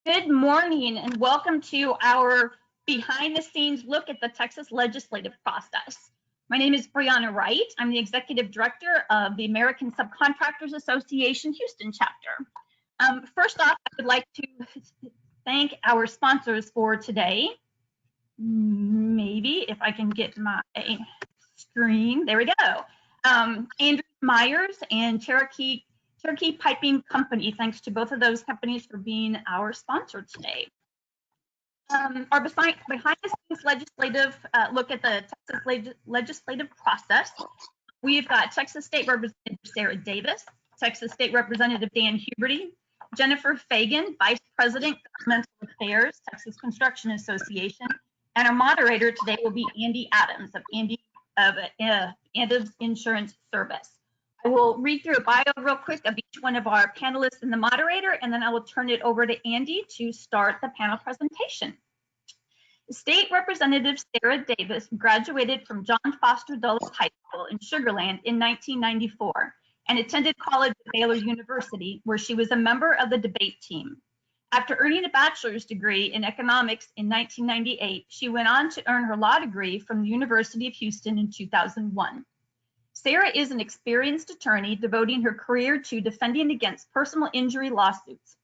Good morning and welcome to our behind the scenes look at the Texas legislative process. My name is Brianna Wright. I'm the Executive Director of the American Subcontractors Association Houston chapter. First off, I would like to thank our sponsors for today. Maybe if I can get my screen, there we go. Andrew Myers and Cherokee Piping Company. Thanks to both of those companies for being our sponsor today. Our behind the scenes legislative look at the Texas legislative process. We've got Texas State Representative Sarah Davis, Texas State Representative Dan Huberty, Jennifer Fagan, Vice President, Governmental Affairs, Texas Construction Association, and our moderator today will be Andy Adams of Adams Insurance Service. I will read through a bio real quick of each one of our panelists and the moderator, and then I will turn it over to Andy to start the panel presentation. State Representative Sarah Davis graduated from John Foster Dulles High School in Sugar Land in 1994 and attended college at Baylor University, where she was a member of the debate team. After earning a bachelor's degree in economics in 1998, she went on to earn her law degree from the University of Houston in 2001. Sarah is an experienced attorney devoting her career to defending against personal injury lawsuits.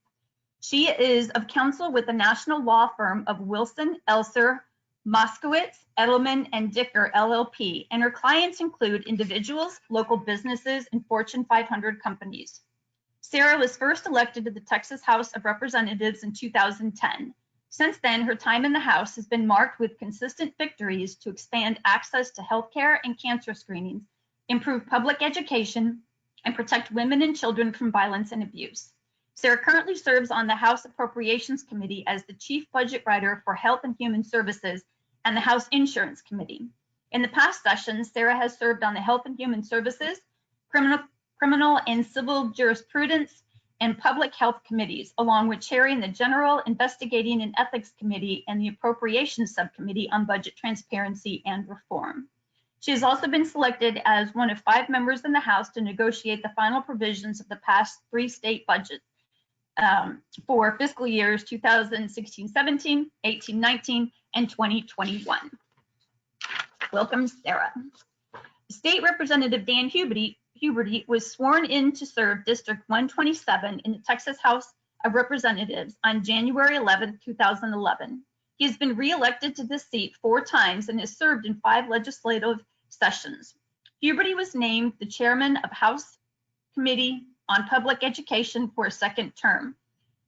She is of counsel with the national law firm of Wilson, Elser, Moskowitz, Edelman, and Dicker, LLP, and her clients include individuals, local businesses, and Fortune 500 companies. Sarah was first elected to the Texas House of Representatives in 2010. Since then, her time in the House has been marked with consistent victories to expand access to healthcare and cancer screenings, improve public education, and protect women and children from violence and abuse. Sarah currently serves on the House Appropriations Committee as the Chief Budget Writer for Health and Human Services and the House Insurance Committee. In the past sessions, Sarah has served on the Health and Human Services, Criminal and Civil Jurisprudence, and Public Health Committees, along with chairing the General Investigating and Ethics Committee and the Appropriations Subcommittee on Budget Transparency and Reform. She has also been selected as one of 5 members in the House to negotiate the final provisions of the past 3 state budgets for fiscal years 2016-17, 18-19, and 2021. Welcome, Sarah. State Representative Dan Huberty was sworn in to serve District 127 in the Texas House of Representatives on January 11, 2011. He has been re-elected to this seat 4 times and has served in 5 legislative sessions. Huberty was named the chairman of House Committee on Public Education for a 2nd term.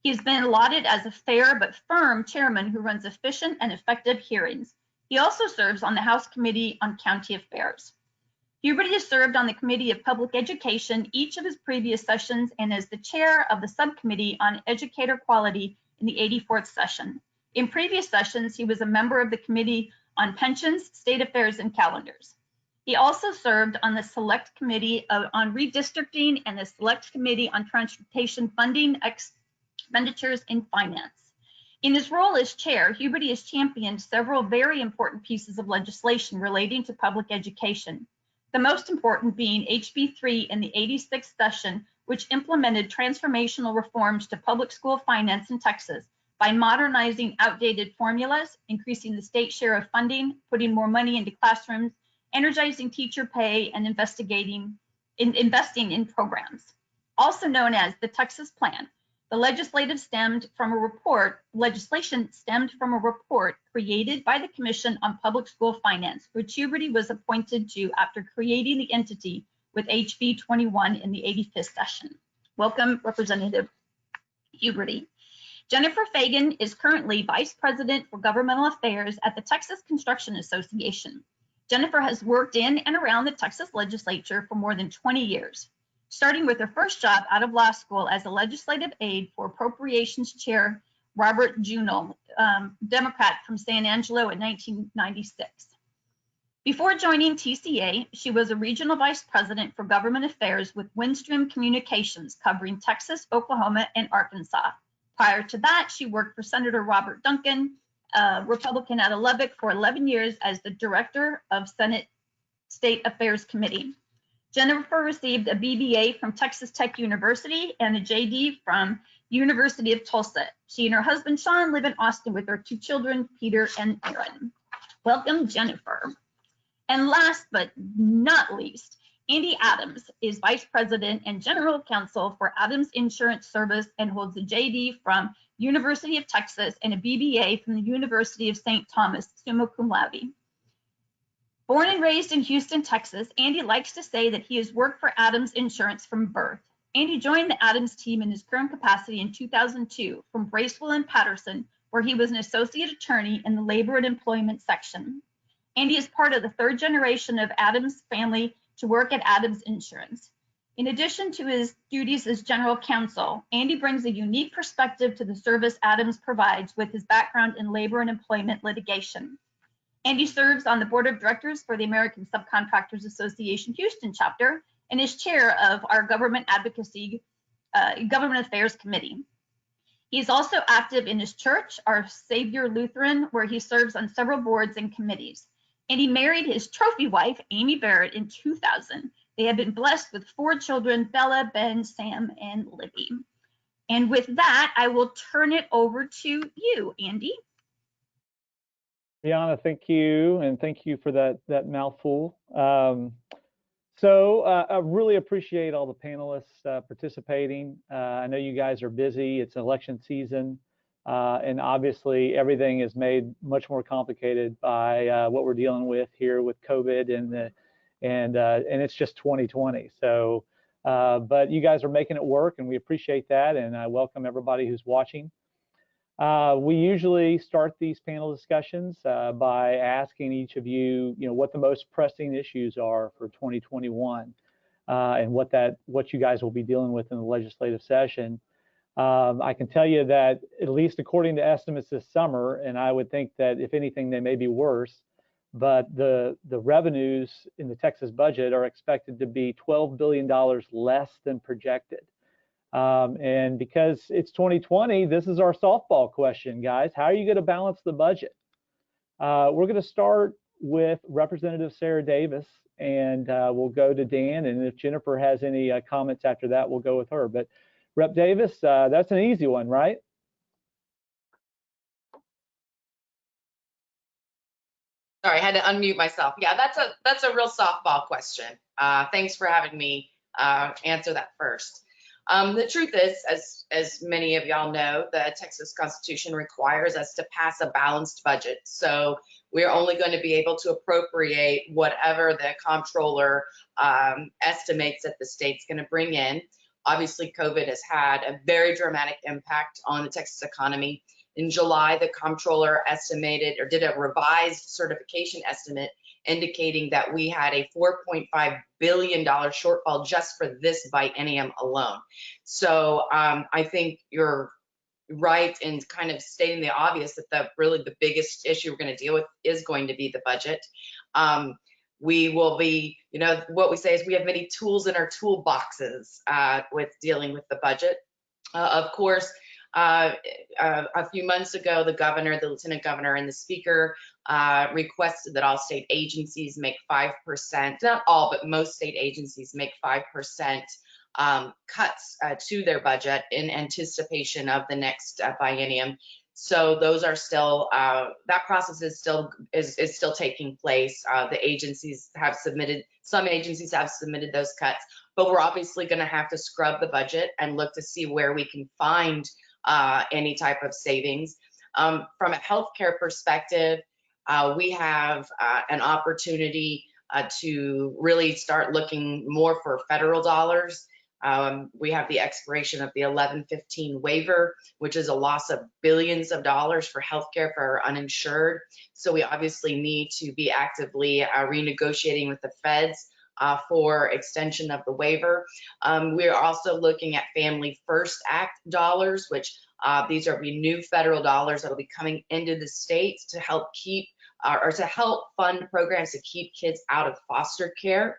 He has been lauded as a fair but firm chairman who runs efficient and effective hearings. He also serves on the House Committee on County Affairs. Huberty has served on the Committee of Public Education each of his previous sessions and as the chair of the Subcommittee on Educator Quality in the 84th session. In previous sessions, he was a member of the Committee on Pensions, State Affairs, and Calendars. He also served on the Select Committee on Redistricting and the Select Committee on Transportation Funding, Expenditures, and Finance. In his role as chair, Huberty has championed several very important pieces of legislation relating to public education, the most important being HB 3 in the 86th session, which implemented transformational reforms to public school finance in Texas by modernizing outdated formulas, increasing the state share of funding, putting more money into classrooms, energizing teacher pay, and investing in programs. Also known as the Texas Plan, the legislation stemmed from a report created by the Commission on Public School Finance, which Huberty was appointed to after creating the entity with HB 21 in the 85th session. Welcome, Representative Huberty. Jennifer Fagan is currently Vice President for Governmental Affairs at the Texas Construction Association. Jennifer has worked in and around the Texas legislature for more than 20 years, starting with her first job out of law school as a legislative aide for Appropriations Chair Robert Junel, Democrat from San Angelo in 1996. Before joining TCA, she was a regional vice president for government affairs with Windstream Communications, covering Texas, Oklahoma, and Arkansas. Prior to that, she worked for Senator Robert Duncan, a Republican out of Lubbock, for 11 years as the director of Senate State Affairs Committee. Jennifer received a BBA from Texas Tech University and a JD from University of Tulsa. She and her husband, Sean, live in Austin with their 2 children, Peter and Aaron. Welcome, Jennifer. And last but not least, Andy Adams is Vice President and General Counsel for Adams Insurance Service and holds a JD from University of Texas and a BBA from the University of St. Thomas, summa cum laude. Born and raised in Houston, Texas, Andy likes to say that he has worked for Adams Insurance from birth. Andy joined the Adams team in his current capacity in 2002 from Bracewell and Patterson, where he was an associate attorney in the labor and employment section. Andy is part of the 3rd generation of Adams family to work at Adams Insurance. In addition to his duties as general counsel, Andy brings a unique perspective to the service Adams provides with his background in labor and employment litigation. Andy serves on the board of directors for the American Subcontractors Association Houston chapter and is chair of our government advocacy, government affairs committee. He is also active in his church, Our Savior Lutheran, where he serves on several boards and committees. And he married his trophy wife, Amy Barrett, in 2000. They have been blessed with 4 children, Bella, Ben, Sam, and Libby. And with that, I will turn it over to you, Andy. Brianna, thank you, and thank you for that mouthful. I really appreciate all the panelists participating. I know you guys are busy. It's election season, and obviously everything is made much more complicated by what we're dealing with here with COVID and it's just 2020. So, but you guys are making it work, and we appreciate that. And I welcome everybody who's watching. We usually start these panel discussions by asking each of you, what the most pressing issues are for 2021, and what you guys will be dealing with in the legislative session. I can tell you that, at least according to estimates this summer, and I would think that if anything, they may be worse, but the revenues in the Texas budget are expected to be $12 billion less than projected. And because it's 2020, this is our softball question, guys. How are you going to balance the budget? We're going to start with Representative Sarah Davis, and we'll go to Dan. And if Jennifer has any comments after that, we'll go with her. But Rep Davis, that's an easy one, right? Sorry, I had to unmute myself. Yeah, that's a real softball question. Thanks for having me answer that first. The truth is, as many of y'all know, the Texas Constitution requires us to pass a balanced budget. So we're only going to be able to appropriate whatever the comptroller estimates that the state's going to bring in. Obviously, COVID has had a very dramatic impact on the Texas economy. In July, the comptroller estimated or did a revised certification estimate indicating that we had a $4.5 billion shortfall just for this biennium alone. So I think you're right in kind of stating the obvious that really the biggest issue we're going to deal with is going to be the budget. We will be, what we say is we have many tools in our toolboxes with dealing with the budget. Of course, a few months ago, the governor, the lieutenant governor, and the speaker requested that all state agencies make 5%, not all, but most state agencies make 5% cuts to their budget in anticipation of the next biennium. So those are still, that process is still taking place. The agencies have submitted, some agencies have submitted those cuts, but we're obviously going to have to scrub the budget and look to see where we can find any type of savings. From a healthcare perspective, we have an opportunity to really start looking more for federal dollars. We have the expiration of the 1115 waiver, which is a loss of billions of dollars for healthcare for our uninsured. So we obviously need to be actively renegotiating with the feds for extension of the waiver. We're also looking at Family First Act dollars, which these are new federal dollars that will be coming into the states to help keep or to help fund programs to keep kids out of foster care.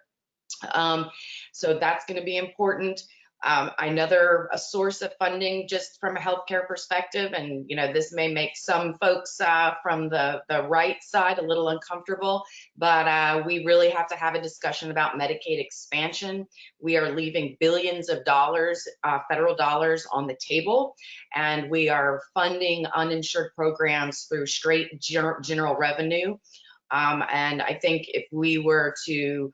So that's going to be important. Another a source of funding just from a healthcare perspective, and this may make some folks from the right side a little uncomfortable, but we really have to have a discussion about Medicaid expansion. We are leaving billions of dollars, federal dollars, on the table, and we are funding uninsured programs through straight general revenue. And I think if we were to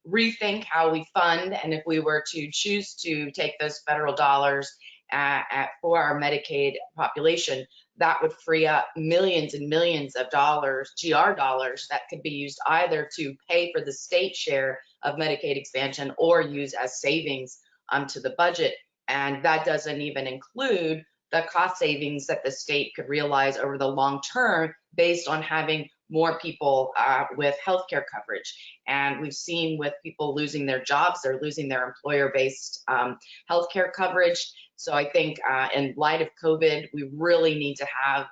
rethink how we fund, and if we were to choose to take those federal dollars for our Medicaid population, that would free up millions and millions of dollars, GR dollars, that could be used either to pay for the state share of Medicaid expansion or use as savings to the budget. And that doesn't even include the cost savings that the state could realize over the long term based on having more people with healthcare coverage. And we've seen with people losing their jobs, they're losing their employer-based healthcare coverage. So I think in light of COVID, we really need to have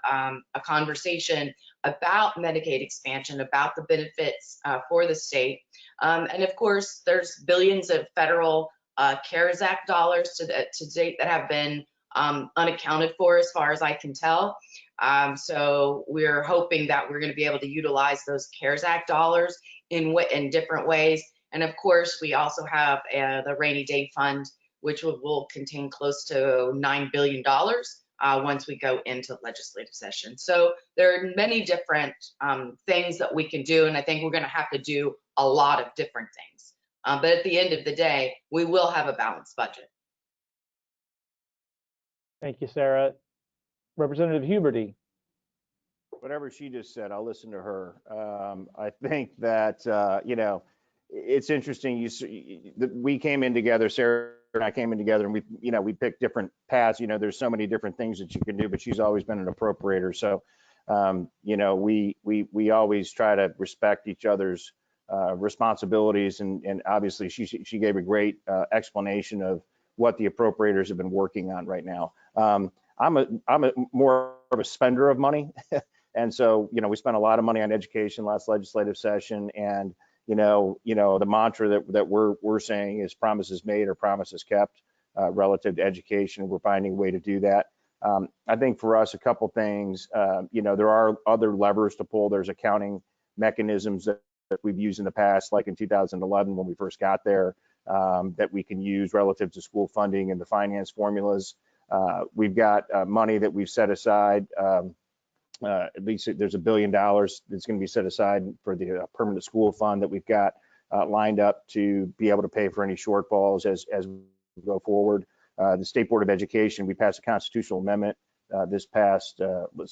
a conversation about Medicaid expansion, about the benefits for the state. And of course, there's billions of federal CARES Act dollars to date that have been unaccounted for, as far as I can tell. So we're hoping that we're going to be able to utilize those CARES Act dollars in different ways. And of course, we also have the rainy day fund, which will contain close to $9 billion once we go into legislative session. So there are many different things that we can do, and I think we're going to have to do a lot of different things. But at the end of the day, we will have a balanced budget. Thank you, Sarah. Representative Huberty. Whatever she just said, I'll listen to her. I think that, it's interesting. We came in together, Sarah and I came in together, and we picked different paths. There's so many different things that you can do, but she's always been an appropriator. So, we always try to respect each other's responsibilities. And obviously she gave a great explanation of what the appropriators have been working on right now. I'm a more of a spender of money. And so, we spent a lot of money on education last legislative session. And, the mantra that we're saying is promises made or promises kept relative to education. We're finding a way to do that. I think for us, a couple things, there are other levers to pull. There's accounting mechanisms that we've used in the past, like in 2011 when we first got there, that we can use relative to school funding and the finance formulas. We've got money that we've set aside. At least there's $1 billion that's going to be set aside for the permanent school fund that we've got lined up to be able to pay for any shortfalls as we go forward. The State Board of Education, we passed a constitutional amendment this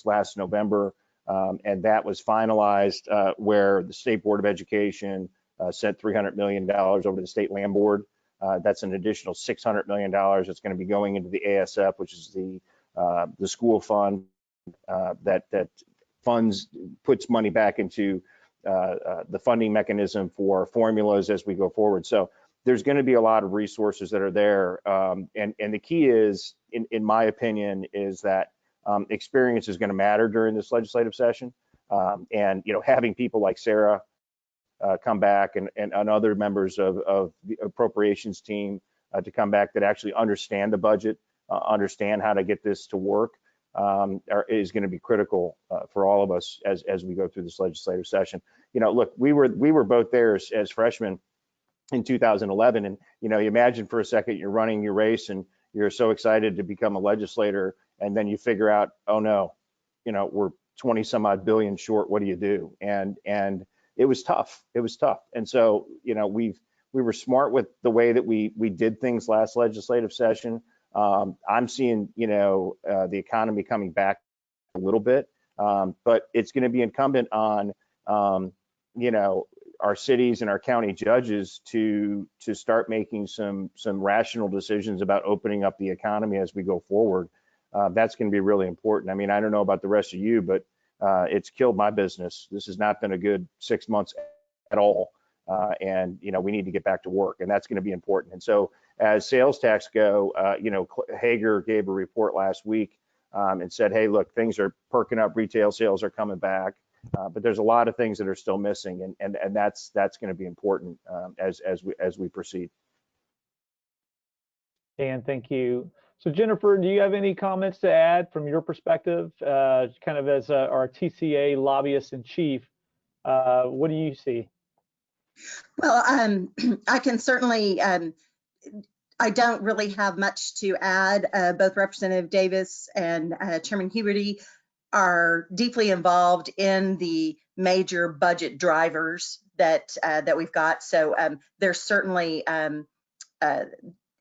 last November, and that was finalized where the State Board of Education sent $300 million over to the State Land Board. That's an additional $600 million that's going to be going into the ASF, which is the school fund that puts money back into the funding mechanism for formulas as we go forward. So there's going to be a lot of resources that are there. And the key is, in my opinion, is that experience is going to matter during this legislative session. And, having people like Sarah come back and other members of the appropriations team to come back that actually understand the budget, understand how to get this to work, is going to be critical for all of us as we go through this legislative session. Look, we were both there as freshmen in 2011, and you imagine for a second you're running your race and you're so excited to become a legislator, and then you figure out, oh no, we're 20 some odd billion short. What do you do? And it was tough. It was tough. And so, we were smart with the way that we did things last legislative session. I'm seeing, the economy coming back a little bit, but it's going to be incumbent on, our cities and our county judges to start making some rational decisions about opening up the economy as we go forward. That's going to be really important. I mean, I don't know about the rest of you, but it's killed my business. This has not been a good 6 months at all. And, we need to get back to work, and that's going to be important. And so as sales tax go, Hager gave a report last week and said, hey, look, things are perking up. Retail sales are coming back. But there's a lot of things that are still missing. And that's going to be important as we proceed. And thank you. So Jennifer, do you have any comments to add from your perspective, kind of as our TCA lobbyist in chief? What do you see? Well, I can certainly, I don't really have much to add. Both Representative Davis and Chairman Huberty are deeply involved in the major budget drivers that we've got. So they're certainly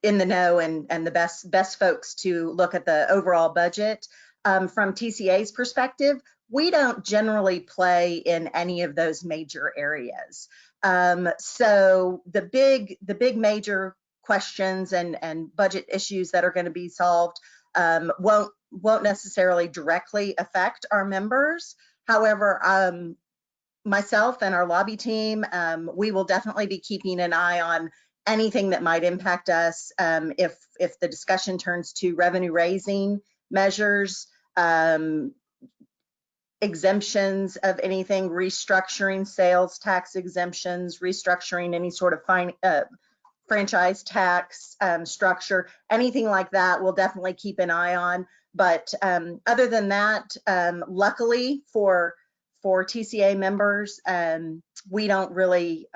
in the know and the best folks to look at the overall budget. From TCA's perspective, we don't generally play in any of those major areas. So the big major questions and budget issues that are going to be solved won't necessarily directly affect our members. However, myself and our lobby team, we will definitely be keeping an eye on anything that might impact us if the discussion turns to revenue raising measures, exemptions of anything, restructuring sales tax exemptions, restructuring any sort of franchise tax structure, anything like that, we'll definitely keep an eye on. But other than that, luckily for TCA members, we don't really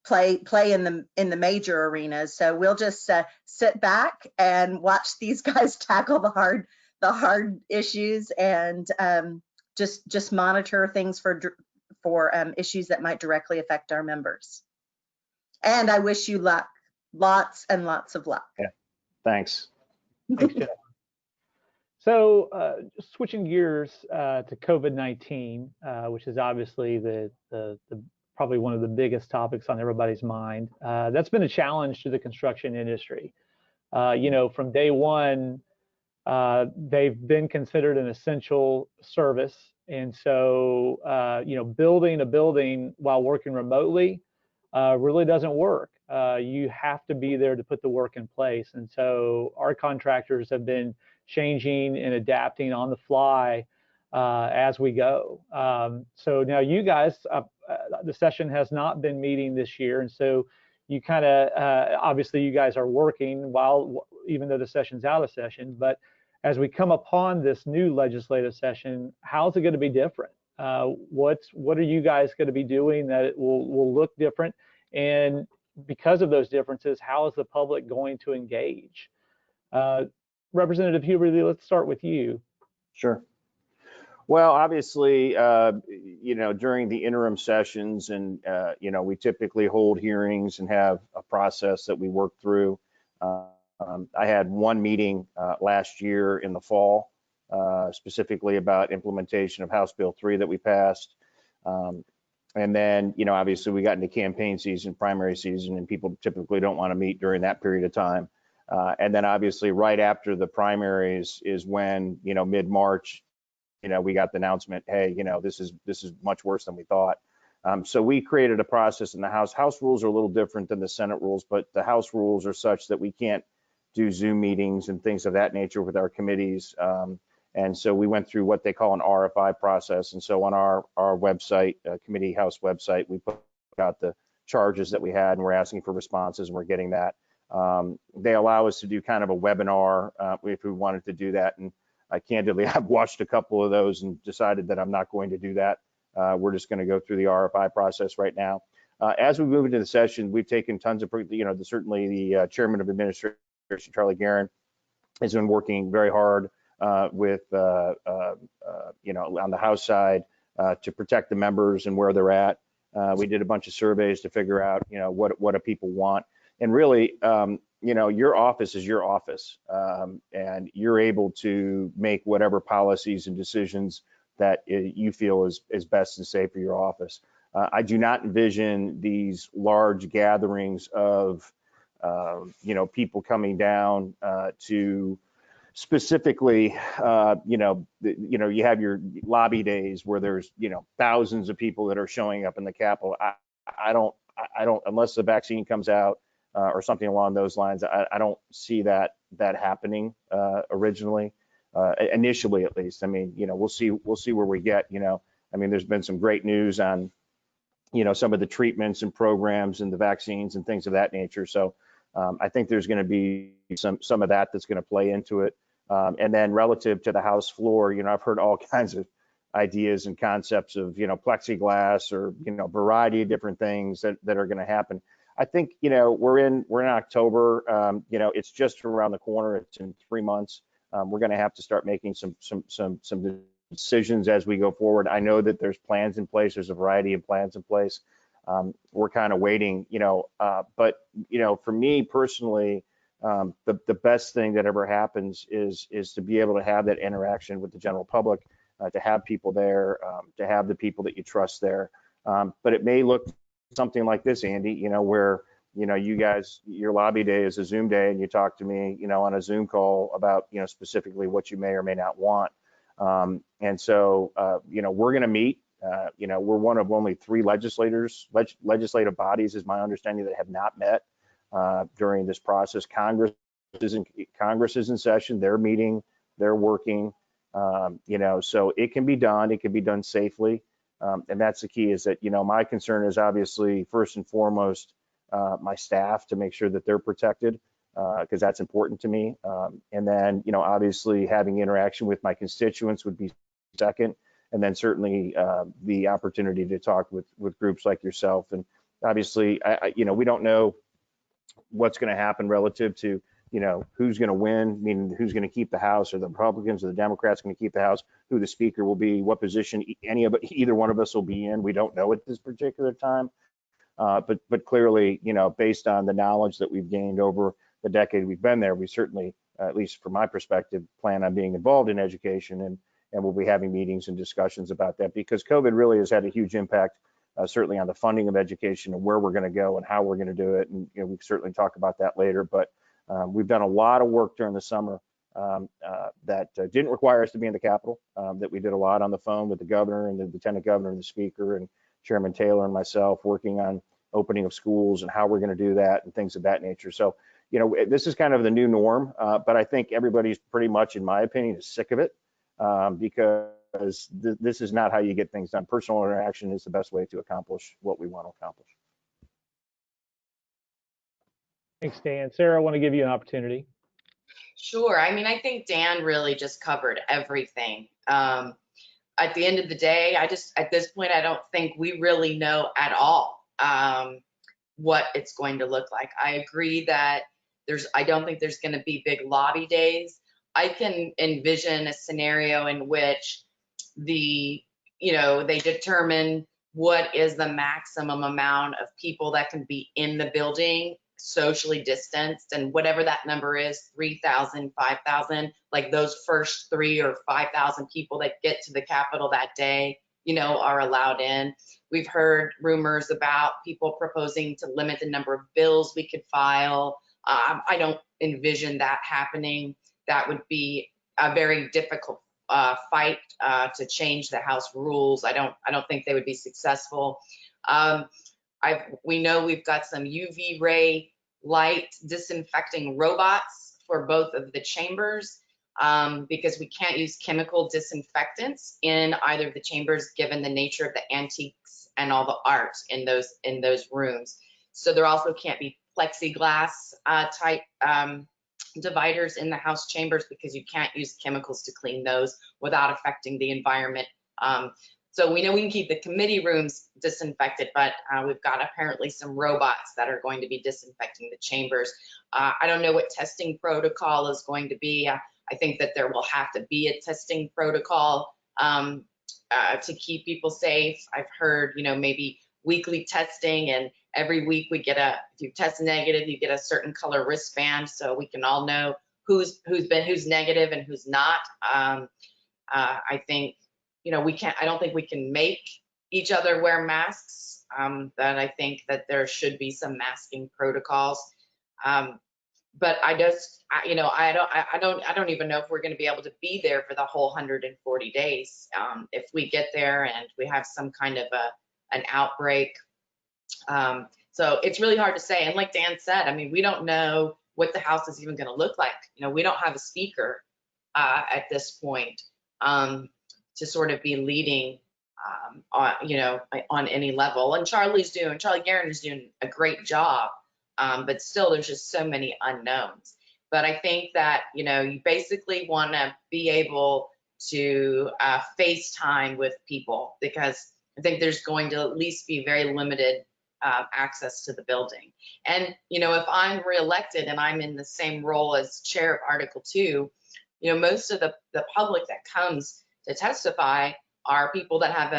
play in the major arenas. So we'll just sit back and watch these guys tackle the hard issues and just monitor things for issues that might directly affect our members. And I wish you luck, lots and lots of luck. Yeah, thanks. Thanks, Jennifer. So just switching gears to COVID-19, which is obviously the probably one of the biggest topics on everybody's mind. That's been a challenge to the construction industry. From day one, they've been considered an essential service. And so, building a building while working remotely really doesn't work. You have to be there to put the work in place. And so our contractors have been changing and adapting on the fly as we go. So now you guys, the session has not been meeting this year. And so you kind of, obviously you guys are working even though the session's out of session, but as we come upon this new legislative session, how's it going to be different? What are you guys going to be doing that it will look different? And because of those differences, how is the public going to engage? Representative Huberty, let's start with you. Sure. Well, obviously, during the interim sessions and, we typically hold hearings and have a process that we work through. I had one meeting last year in the fall, specifically about implementation of House Bill 3 that we passed. And then, obviously we got into campaign season, primary season, and people typically don't want to meet during that period of time. And then obviously right after the primaries is when, mid-March, we got the announcement, hey, this is much worse than we thought. So we created a process in the House. House rules are a little different than the Senate rules, but the House rules are such that we can't do Zoom meetings and things of that nature with our committees. And so we went through what they call an RFI process. And so on our website, committee House website, we put out the charges that we had, and we're asking for responses, and we're getting that. They allow us to do kind of a webinar if we wanted to do that. And candidly, I've watched a couple of those and decided that I'm not going to do that. We're just going to go through the RFI process right now. As we move into the session, we've taken tons of, certainly the chairman of administration, Charlie Guerin, has been working very hard with, on the House side to protect the members and where they're at. We did a bunch of surveys to figure out, what do people want. And really, your office is your office, and you're able to make whatever policies and decisions that you feel is best and safe for your office. I do not envision these large gatherings of, people coming down to specifically, you have your lobby days where there's, thousands of people that are showing up in the Capitol. I don't, unless the vaccine comes out or something along those lines, I don't see that happening initially at least. I mean, we'll see where we get. I mean, there's been some great news on, some of the treatments and programs and the vaccines and things of that nature. So I think there's going to be some of that's going to play into it. And then relative to the House floor, I've heard all kinds of ideas and concepts of, plexiglass or, variety of different things that are going to happen. I think, we're in October, it's just around the corner. It's in 3 months. We're going to have to start making some decisions as we go forward. I know that there's plans in place. There's a variety of plans in place. We're kind of waiting, but, for me personally, the best thing that ever happens is to be able to have that interaction with the general public, to have people there, to have the people that you trust there. But it may look something like this, Andy, where, you guys, your lobby day is a Zoom day and you talk to me, on a Zoom call about, specifically what you may or may not want. And so, we're going to meet. We're one of only 3 legislative bodies, is my understanding, that have not met during this process. Congress is in session. They're meeting. They're working. So it can be done. It can be done safely. And that's the key, is that, my concern is obviously first and foremost my staff, to make sure that they're protected, because that's important to me. And then, obviously having interaction with my constituents would be second. And then certainly the opportunity to talk with groups like yourself. And obviously, we don't know what's going to happen relative to, who's going to win, meaning who's going to keep the House, or the Republicans or the Democrats going to keep the House, who the speaker will be, what position either one of us will be in. We don't know at this particular time. But clearly, based on the knowledge that we've gained over the decade we've been there, we certainly, at least from my perspective, plan on being involved in education, and we'll be having meetings and discussions about that, because COVID really has had a huge impact, certainly on the funding of education and where we're going to go and how we're going to do it. And we can certainly talk about that later. But we've done a lot of work during the summer that didn't require us to be in the Capitol, that we did a lot on the phone with the governor and the lieutenant governor and the speaker and Chairman Taylor and myself, working on opening of schools and how we're going to do that and things of that nature. So, this is kind of the new norm, but I think everybody's pretty much, in my opinion, is sick of it, because this is not how you get things done. Personal interaction is the best way to accomplish what we want to accomplish. Thanks, Dan. Sarah, I want to give you an opportunity. Sure. I think Dan really just covered everything. At the end of the day, at this point, I don't think we really know at all what it's going to look like. I agree that I don't think there's going to be big lobby days. I can envision a scenario in which they determine what is the maximum amount of people that can be in the building, socially distanced, and whatever that number is, 3,000, 5,000, like those first 3,000 or 5,000 people that get to the Capitol that day, are allowed in. We've heard rumors about people proposing to limit the number of bills we could file. I don't envision that happening. That would be a very difficult fight to change the House rules. I don't think they would be successful. We know we've got some UV ray light disinfecting robots for both of the chambers, because we can't use chemical disinfectants in either of the chambers, given the nature of the antiques and all the art in those rooms. So there also can't be plexiglass type dividers in the House chambers, because you can't use chemicals to clean those without affecting the environment. So we know we can keep the committee rooms disinfected, but we've got apparently some robots that are going to be disinfecting the chambers. I don't know what testing protocol is going to be. I think that there will have to be a testing protocol to keep people safe. I've heard, maybe weekly testing, and every week if you test negative, you get a certain color wristband, so we can all know who's negative and who's not. I think, I don't think we can make each other wear masks. That I think that there should be some masking protocols. But I don't even know if we're going to be able to be there for the whole 140 days. If we get there and we have some kind of an outbreak. So it's really hard to say. And like Dan said, we don't know what the House is even going to look like. We don't have a speaker at this point to sort of be leading on any level. And Charlie Garen is doing a great job but still there's just so many unknowns. But I think that, you know, you basically want to be able to FaceTime with people, because I think there's going to at least be very limited access to the building. And, you know, if I'm reelected and I'm in the same role as chair of Article 2, you know, most of the public that comes to testify are people that have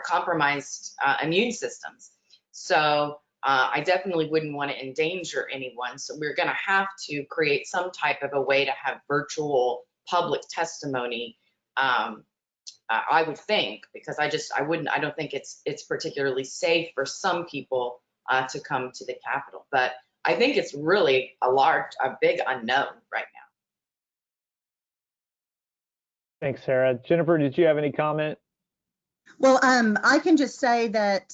compromised immune systems. So I definitely wouldn't want to endanger anyone. So we're going to have to create some type of a way to have virtual public testimony. I would think, because I don't think it's particularly safe for some people to come to the Capitol. But I think it's really a big unknown right now. Thanks, Sarah. Jennifer, did you have any comment? Well, I can just say that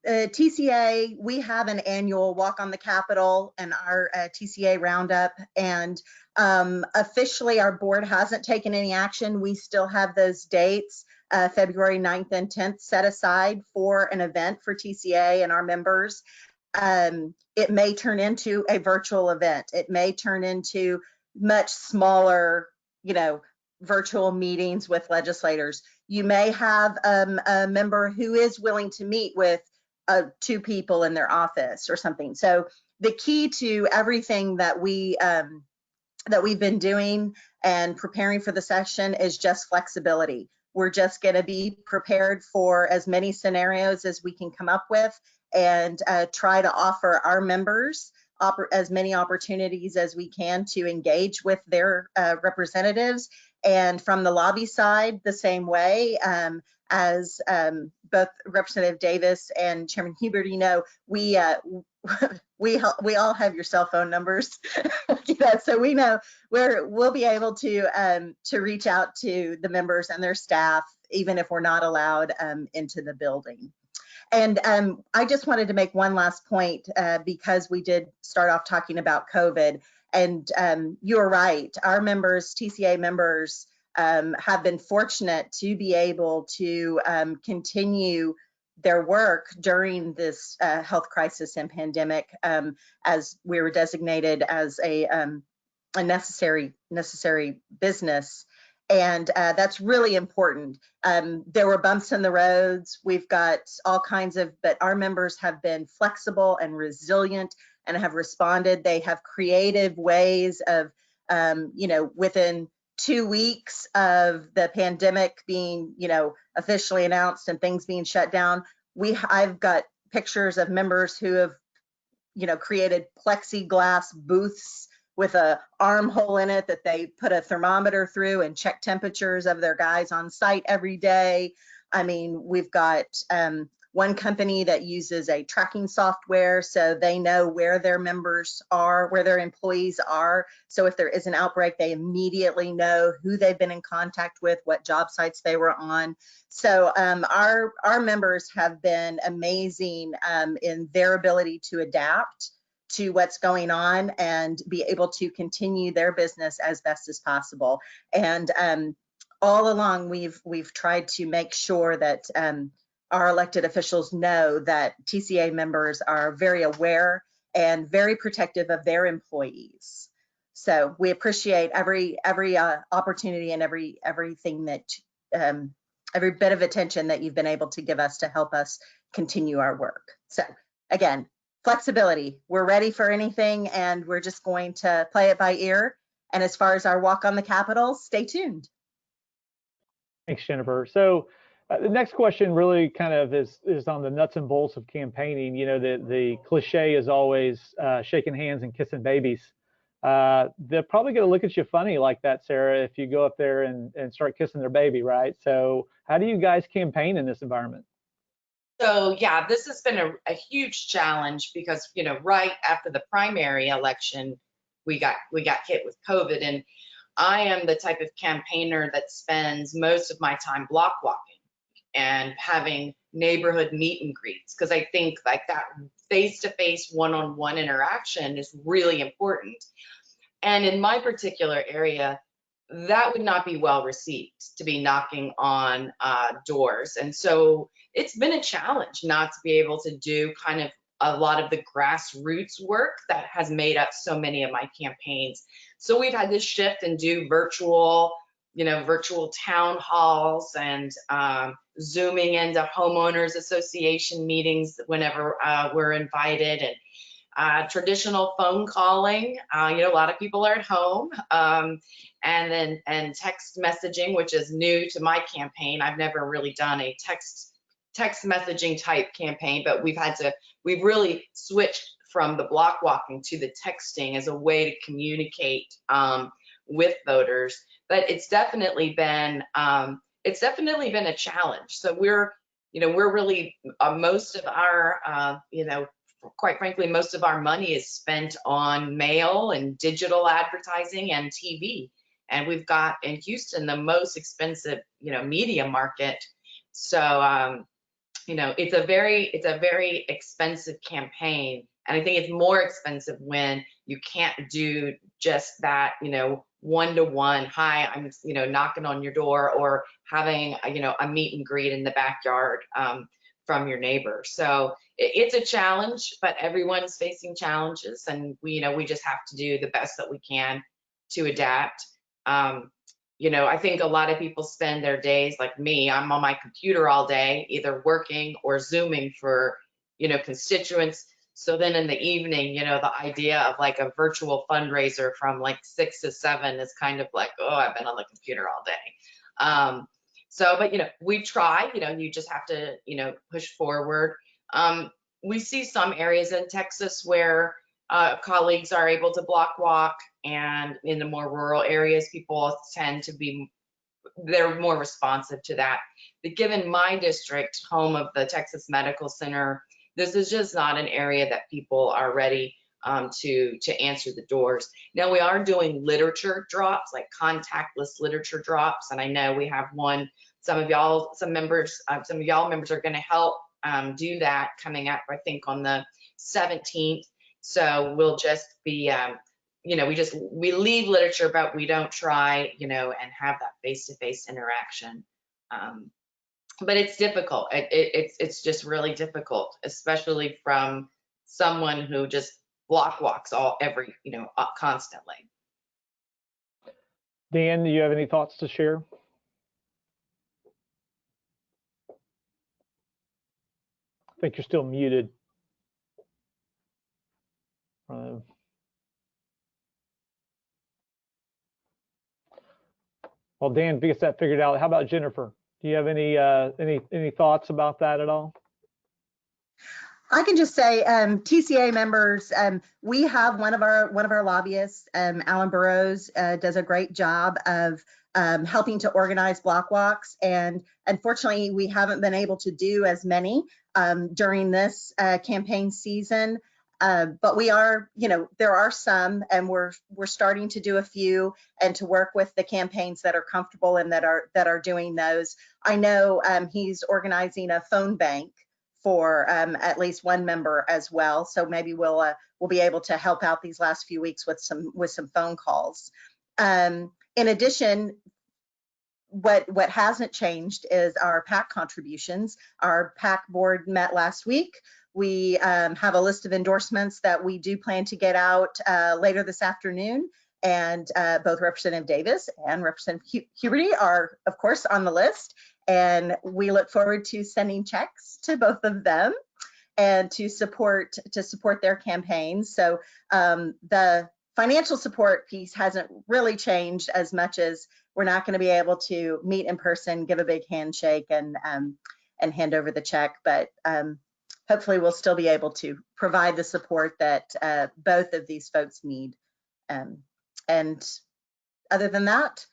TCA, we have an annual Walk on the Capitol and our TCA Roundup, and officially our board hasn't taken any action. We still have those dates, February 9th and 10th, set aside for an event for TCA and our members. It may turn into a virtual event. It may turn into much smaller, you know, virtual meetings with legislators. You may have a member who is willing to meet with 2 people in their office or something. So the key to everything that we've been doing and preparing for the session is just flexibility. We're just going to be prepared for as many scenarios as we can come up with, and try to offer our members as many opportunities as we can to engage with their representatives. And from the lobby side, the same way, as both Representative Davis and Chairman Huberty know, we all have your cell phone numbers, you know, so we know we'll be able to reach out to the members and their staff, even if we're not allowed into the building. And I just wanted to make one last point, because we did start off talking about COVID. And you're right, our members, TCA members, have been fortunate to be able to continue their work during this health crisis and pandemic, as we were designated as a necessary business. And that's really important. There were bumps in the roads. We've got all kinds of, but our members have been flexible and resilient and have responded. They have creative ways of, you know, within 2 weeks of the pandemic being, you know, officially announced and things being shut down, I've got pictures of members who have, you know, created plexiglass booths with a armhole in it that they put a thermometer through and check temperatures of their guys on site every day. I mean, we've got one company that uses a tracking software so they know where their members are, where their employees are. So if there is an outbreak, they immediately know who they've been in contact with, what job sites they were on. So our members have been amazing in their ability to adapt to what's going on and be able to continue their business as best as possible. And all along, we've tried to make sure that our elected officials know that TCA members are very aware and very protective of their employees. So we appreciate every opportunity and everything that every bit of attention that you've been able to give us to help us continue our work. So again, flexibility. We're ready for anything, and we're just going to play it by ear. And as far as our walk on the Capitol, stay tuned. Thanks, Jennifer. So the next question really kind of is on the nuts and bolts of campaigning. You know, the cliche is always shaking hands and kissing babies. They're probably going to look at you funny like that, Sarah, if you go up there and start kissing their baby, right? So how do you guys campaign in this environment? So yeah, this has been a huge challenge because, you know, right after the primary election, we got hit with COVID, and I am the type of campaigner that spends most of my time block walking and having neighborhood meet and greets, because I think like that face-to-face one-on-one interaction is really important. And in my particular area, that would not be well received, to be knocking on doors. And so it's been a challenge not to be able to do kind of a lot of the grassroots work that has made up so many of my campaigns. So we've had to shift and do virtual, virtual town halls and Zooming into homeowners association meetings whenever we're invited, and traditional phone calling. A lot of people are at home, and text messaging, which is new to my campaign. I've never really done a text messaging type campaign, but we've really switched from the block walking to the texting as a way to communicate with voters. But it's definitely been a challenge. So we're really most of our quite frankly, most of our money is spent on mail and digital advertising and TV. And we've got in Houston the most expensive media market. So it's a very expensive campaign. And I think it's more expensive when you can't do just that, one-to-one, hi, I'm, knocking on your door, or having, a meet and greet in the backyard from your neighbor. So it's a challenge, but everyone's facing challenges, and we just have to do the best that we can to adapt. I think a lot of people spend their days like me. I'm on my computer all day, either working or Zooming for, constituents. So then in the evening, the idea of like a virtual fundraiser from like 6 to 7 is kind of like, oh, I've been on the computer all day. But we try, you just have to, push forward. We see some areas in Texas where colleagues are able to block walk, and in the more rural areas, people tend to be, they're more responsive to that. But given my district, home of the Texas Medical Center, this is just not an area that people are ready to answer the doors. Now we are doing literature drops, like contactless literature drops, and I know we have one. Some of y'all members are going to help do that coming up, I think, on the 17th. So we'll just be, we leave literature, but we don't try, and have that face-to-face interaction. But it's difficult. It's just really difficult, especially from someone who just block walks constantly. Dan, do you have any thoughts to share? I think you're still muted. Well, Dan gets that figured out. How about Jennifer? Do you have any thoughts about that at all? I can just say, TCA members, we have one of our lobbyists, Alan Burrows, does a great job of helping to organize block walks, and unfortunately, we haven't been able to do as many during this campaign season. But we are, there are some, and we're starting to do a few, and to work with the campaigns that are comfortable and that are doing those. I know he's organizing a phone bank for at least one member as well. So maybe we'll be able to help out these last few weeks with some phone calls. In addition, what hasn't changed is our PAC contributions. Our PAC board met last week. We have a list of endorsements that we do plan to get out later this afternoon. And both Representative Davis and Representative Huberty are, of course, on the list. And we look forward to sending checks to both of them and to support their campaigns. So the financial support piece hasn't really changed as much as we're not going to be able to meet in person, give a big handshake, and hand over the check. But hopefully we'll still be able to provide the support that both of these folks need. And other than that,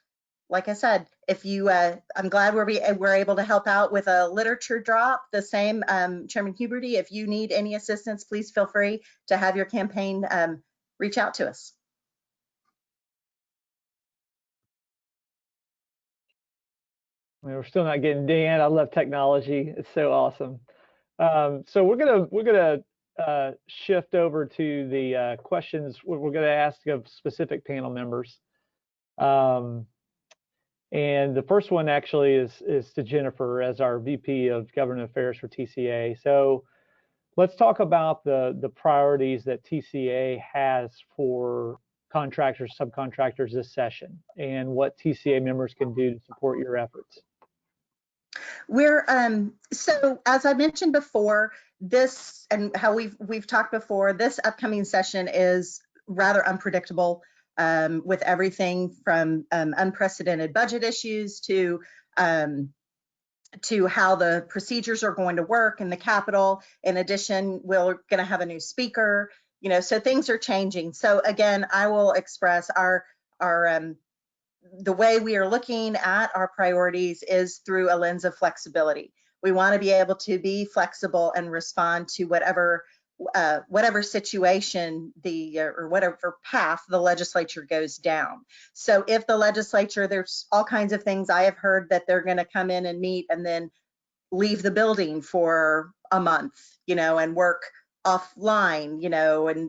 like I said, if you, I'm glad we're able to help out with a literature drop. The same, Chairman Huberty, if you need any assistance, please feel free to have your campaign reach out to us. We're still not getting Dan. I love technology. It's so awesome. So we're gonna shift over to the questions we're gonna ask of specific panel members. And the first one actually is to Jennifer as our VP of Government Affairs for TCA. So Let's talk about the priorities that TCA has for contractors, subcontractors this session, and what TCA members can do to support your efforts. We're so as I mentioned before, this and how we've talked before, this upcoming session is rather unpredictable, with everything from unprecedented budget issues to how the procedures are going to work in the Capitol. In addition, we're going to have a new speaker, so things are changing. So again, I will express our the way we are looking at our priorities is through a lens of flexibility. We want to be able to be flexible and respond to whatever situation or whatever path the legislature goes down. So if the legislature, there's all kinds of things I have heard that they're going to come in and meet and then leave the building for a month, and work offline,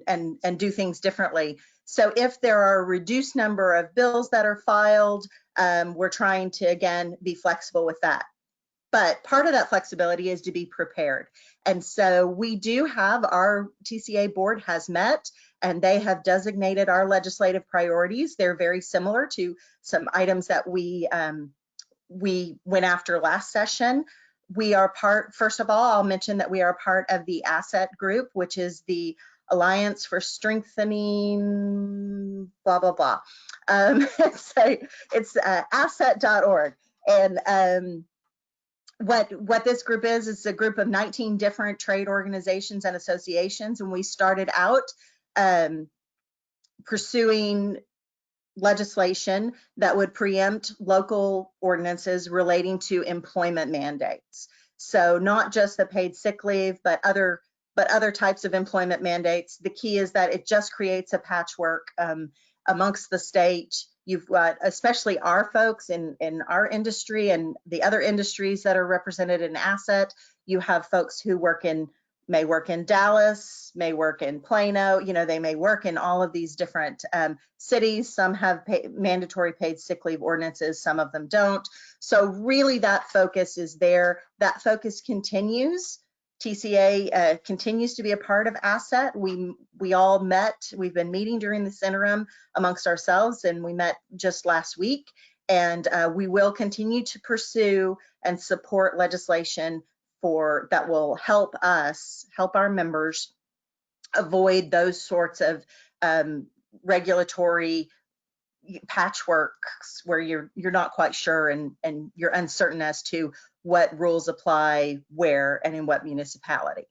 and do things differently. So if there are a reduced number of bills that are filed, we're trying to, again, be flexible with that. But part of that flexibility is to be prepared. And so we do have, our TCA board has met, and they have designated our legislative priorities. They're very similar to some items that we went after last session. We are first of all, I'll mention that we are part of the ASSET group, which is the Alliance for Strengthening blah, blah, blah. It's asset.org. And what this group is a group of 19 different trade organizations and associations. And we started out pursuing legislation that would preempt local ordinances relating to employment mandates. So not just the paid sick leave, but other types of employment mandates. The key is that it just creates a patchwork amongst the state. You've got, especially our folks in our industry and the other industries that are represented in ASSET, you have folks who may work in Dallas, may work in Plano, they may work in all of these different cities. Some have mandatory paid sick leave ordinances, some of them don't. So really that focus is there. That focus continues. TCA continues to be a part of ASSET. We all met, we've been meeting during this interim amongst ourselves, and we met just last week. And we will continue to pursue and support legislation that will help our members avoid those sorts of regulatory patchworks where you're not quite sure and you're uncertain as to what rules apply where and in what municipality.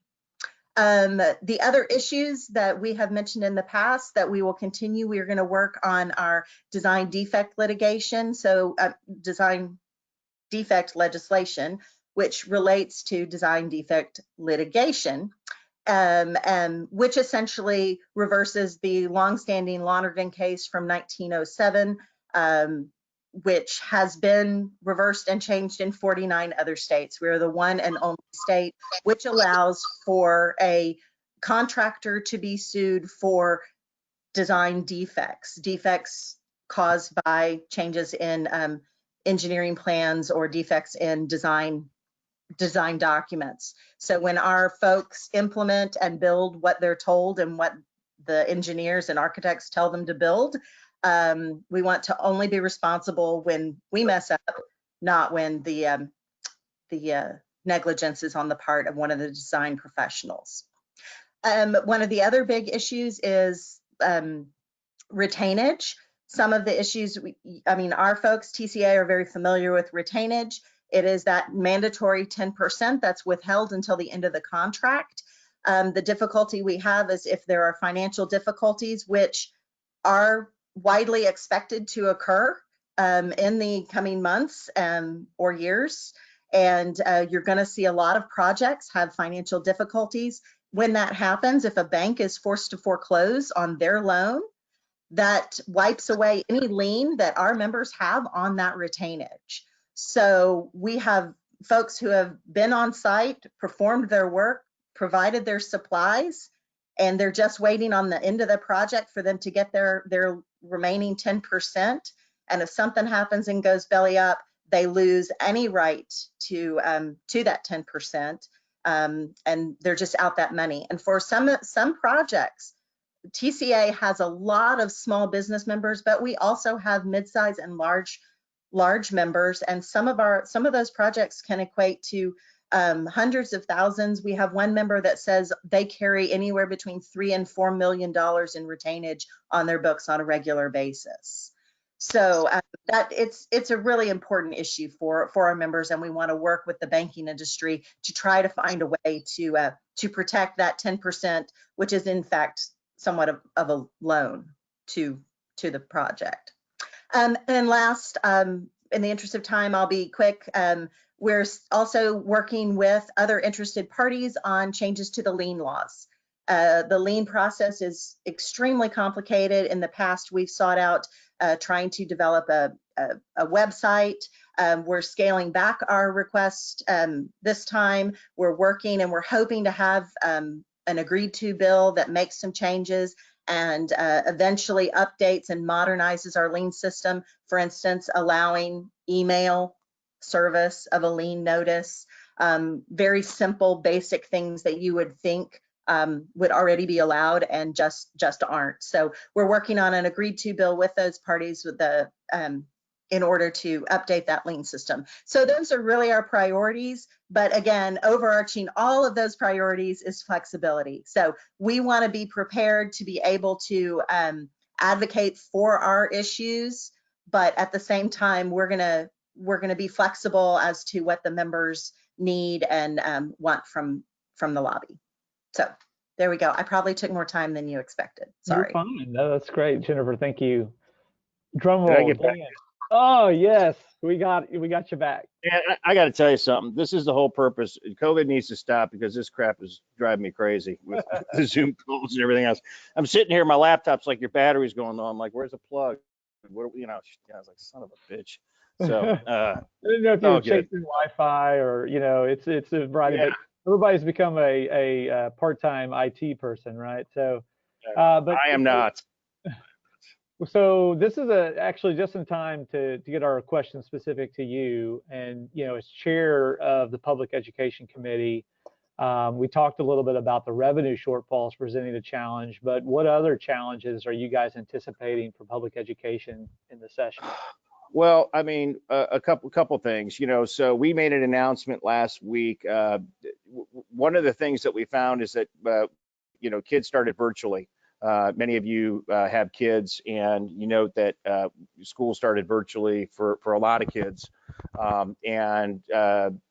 The other issues that we have mentioned in the past that we will continue, we are going to work on our design defect litigation. So design defect legislation, which relates to design defect litigation, which essentially reverses the longstanding Lonergan case from 1907, which has been reversed and changed in 49 other states. We're the one and only state which allows for a contractor to be sued for design defects caused by changes in engineering plans or defects in design documents. So when our folks implement and build what they're told and what the engineers and architects tell them to build, we want to only be responsible when we mess up, not when the negligence is on the part of one of the design professionals. One of the other big issues is retainage. Some of the issues, our folks, TCA, are very familiar with retainage. It is that mandatory 10% that's withheld until the end of the contract. The difficulty we have is if there are financial difficulties, which are widely expected to occur in the coming months or years. And you're going to see a lot of projects have financial difficulties. When that happens, if a bank is forced to foreclose on their loan, that wipes away any lien that our members have on that retainage. So we have folks who have been on site, performed their work, provided their supplies, and they're just waiting on the end of the project for them to get their remaining 10%. And if something happens and goes belly up, they lose any right to that 10%. and they're just out that money. And for some projects, TCA has a lot of small business members, but we also have midsize and large members, and some of those projects can equate to hundreds of thousands. We have one member that says they carry anywhere between $3 and $4 million in retainage on their books on a regular basis. So that it's a really important issue for our members, and we want to work with the banking industry to try to find a way to protect that 10%, which is in fact somewhat of a loan to the project. And last, in the interest of time, I'll be quick. We're also working with other interested parties on changes to the lien laws. The lien process is extremely complicated. In the past, we've sought out trying to develop a website. We're scaling back our request this time. We're working and we're hoping to have an agreed to bill that makes some changes and eventually updates and modernizes our lien system. For instance, allowing email service of a lien notice, very simple, basic things that you would think would already be allowed and just aren't. So we're working on an agreed to bill with those parties with the in order to update that lien system. So those are really our priorities. But again, overarching all of those priorities is flexibility. So we want to be prepared to be able to advocate for our issues, but at the same time, we're gonna be flexible as to what the members need and want from the lobby. So there we go. I probably took more time than you expected. Sorry. You're fine. No, that's great, Jennifer. Thank you. Drum Did I roll. get back? Dan. Oh yes, we got you back. Yeah, I got to tell you something. This is the whole purpose. COVID needs to stop because this crap is driving me crazy with the Zoom calls and everything else. I'm sitting here, my laptop's like your battery's going low. I'm like, where's the plug? What, you know, I was like, son of a bitch. So I didn't know if you were good. chasing Wi-Fi or it's a variety. Yeah. But everybody's become a part-time IT person, right? So, but I am not. So this is actually just in time to get our question specific to you. And, as chair of the Public Education Committee, we talked a little bit about the revenue shortfalls presenting a challenge, but what other challenges are you guys anticipating for public education in the session? Well, I mean, a couple things, so we made an announcement last week. One of the things that we found is that, kids started virtually. Many of you have kids, and you note that school started virtually for a lot of kids. And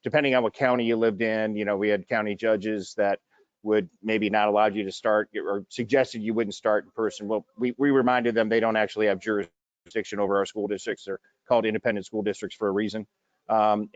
depending on what county you lived in, we had county judges that would maybe not allow you to start or suggested you wouldn't start in person. Well, we reminded them they don't actually have jurisdiction over our school districts. They're called independent school districts for a reason. But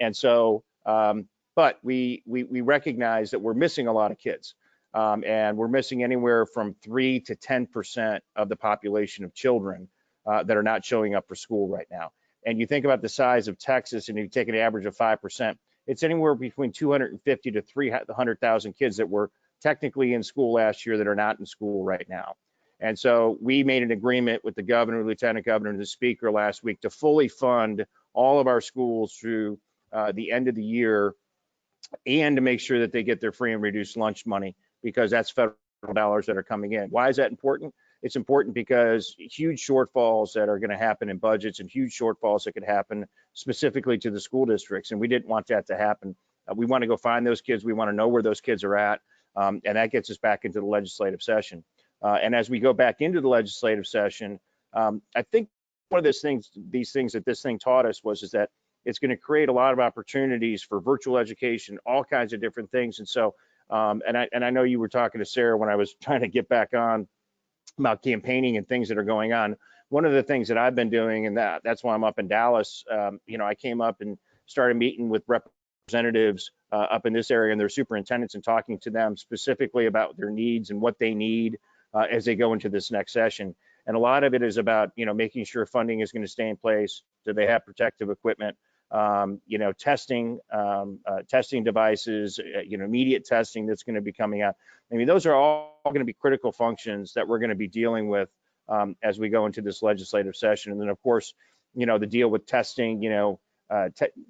we recognize that we're missing a lot of kids. And we're missing anywhere from 3 to 10% of the population of children that are not showing up for school right now. And you think about the size of Texas, and you take an average of 5%, it's anywhere between 250 to 300,000 kids that were technically in school last year that are not in school right now. And so we made an agreement with the governor, lieutenant governor, and the speaker last week to fully fund all of our schools through the end of the year, and to make sure that they get their free and reduced lunch money, because that's federal dollars that are coming in. Why is that important? It's important because huge shortfalls that are going to happen in budgets and huge shortfalls that could happen specifically to the school districts. And we didn't want that to happen. We want to go find those kids. We want to know where those kids are at. And that gets us back into the legislative session. And as we go back into the legislative session, I think one of these things that this thing taught us is that it's going to create a lot of opportunities for virtual education, all kinds of different things. And so, and I know you were talking to Sarah when I was trying to get back on about campaigning and things that are going on. One of the things that I've been doing, and that's why I'm up in Dallas, I came up and started meeting with representatives up in this area and their superintendents and talking to them specifically about their needs and what they need as they go into this next session. And a lot of it is about, making sure funding is going to stay in place. Do they have protective equipment? Testing devices, immediate testing that's going to be coming out. I mean, those are all going to be critical functions that we're going to be dealing with as we go into this legislative session. And then, of course, the deal with testing,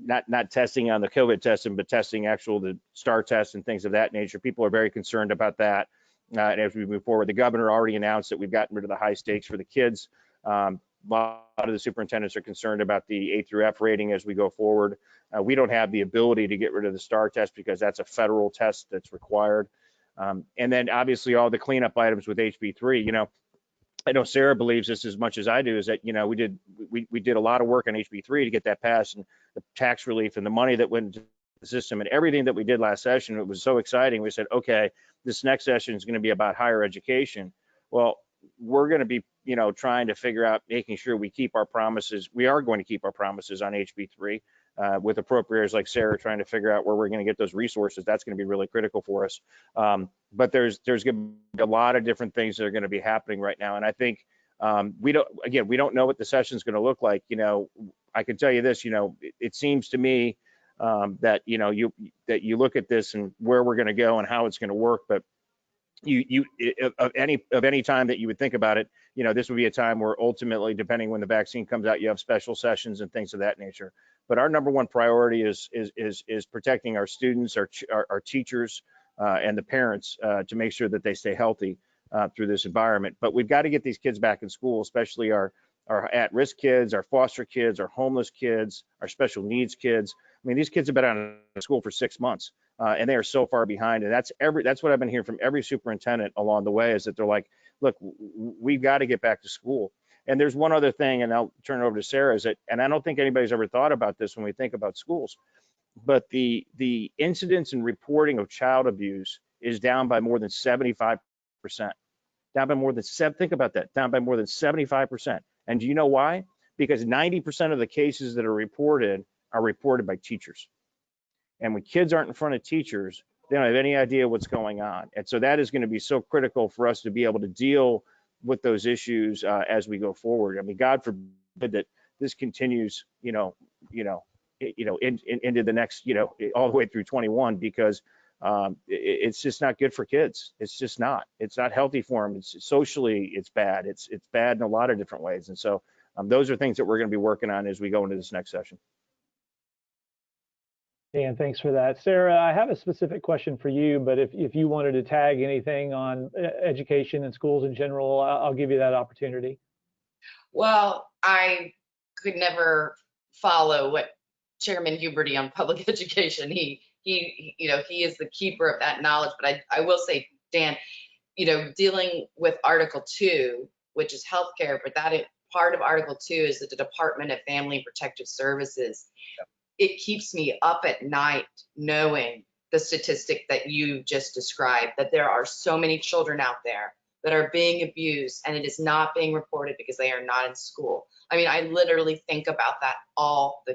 not testing on the COVID testing, but testing actual the STAR tests and things of that nature. People are very concerned about that. And as we move forward, the governor already announced that we've gotten rid of the high stakes for the kids. A lot of the superintendents are concerned about the A through F rating as we go forward. We don't have the ability to get rid of the STAR test because that's a federal test that's required. And then obviously all the cleanup items with HB3, you know, I know Sarah believes this as much as I do, is that, you know, we did a lot of work on HB3 to get that passed, and the tax relief and the money that went into the system and everything that we did last session. It was so exciting. We said, okay, this next session is going to be about higher education. Well, we're going to be, you know, trying to figure out making sure we keep our promises. We are going to keep our promises on HB3 with appropriators like Sarah trying to figure out where we're going to get those resources. That's going to be really critical for us. But there's going to be a lot of different things that are going to be happening right now. And I think we don't know what the session is going to look like. You know, I can tell you this, you know, it seems to me that, you know, you look at this and where we're going to go and how it's going to work, but of any time that you would think about it, you know, this would be a time where ultimately, depending when the vaccine comes out, you have special sessions and things of that nature. But our number one priority is protecting our students, our teachers, and the parents to make sure that they stay healthy through this environment. But we've got to get these kids back in school, especially our at-risk kids, our foster kids, our homeless kids, our special needs kids. I mean, these kids have been out of school for 6 months, and they are so far behind. And that's what I've been hearing from every superintendent along the way, is that they're like, look, we've got to get back to school. And there's one other thing, and I'll turn it over to Sarah, is that, and I don't think anybody's ever thought about this when we think about schools, but the incidence and reporting of child abuse is down by more than 75%. Down by more than think about that, down by more than 75%. And do you know why? Because 90% of the cases that are reported by teachers. And when kids aren't in front of teachers, they don't have any idea what's going on. And so that is going to be so critical for us to be able to deal with those issues as we go forward. I mean, God forbid that this continues, into the next, all the way through 21, because it's just not good for kids. It's just not. It's not healthy for them. It's socially, it's bad. It's bad in a lot of different ways. And so those are things that we're going to be working on as we go into this next session. Dan, thanks for that. Sarah, I have a specific question for you, but if you wanted to tag anything on education and schools in general, I'll give you that opportunity. Well, I could never follow what Chairman Huberty on public education. He is the keeper of that knowledge. But I will say, Dan, dealing with Article 2, which is healthcare, but part of Article 2 is the Department of Family and Protective Services. Yep. It keeps me up at night knowing the statistic that you just described, that there are so many children out there that are being abused, and it is not being reported because they are not in school. I mean, I literally think about that all the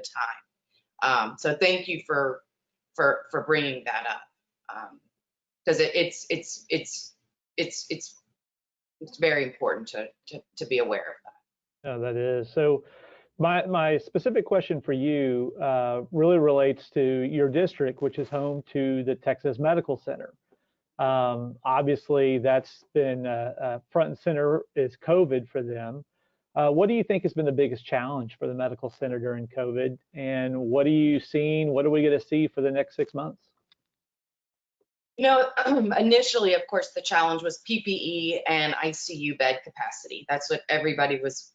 time. So thank you for bringing that up, because it's very important to be aware of that. Oh, that is. So my specific question for you really relates to your district, which is home to the Texas Medical Center. Obviously, that's been front and center is COVID for them. What do you think has been the biggest challenge for the medical center during COVID? And what are you seeing? What are we going to see for the next 6 months? Initially, of course, the challenge was PPE and ICU bed capacity. That's what everybody was,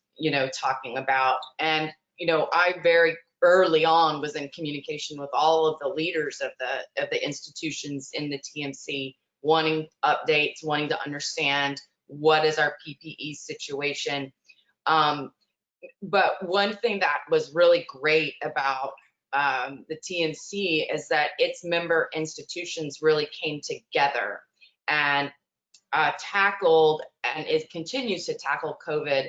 talking about. And, I very early on was in communication with all of the leaders of the institutions in the TMC, wanting updates, wanting to understand what is our PPE situation. But one thing that was really great about the TMC is that its member institutions really came together and tackled, and it continues to tackle COVID,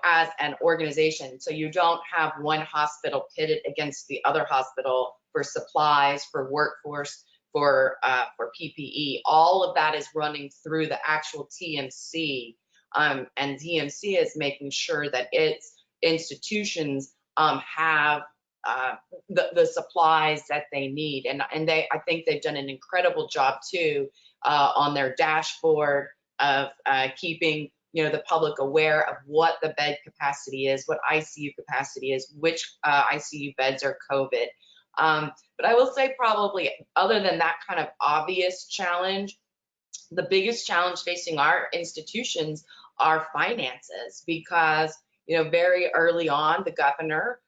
as an organization. So you don't have one hospital pitted against the other hospital for supplies, for workforce, for PPE. All of that is running through the actual TMC, and TMC is making sure that its institutions have the supplies that they need, and I think they've done an incredible job too on their dashboard of keeping the public aware of what the bed capacity is, what ICU capacity is, which ICU beds are COVID. But I will say probably other than that kind of obvious challenge, the biggest challenge facing our institutions are finances, because very early on the governor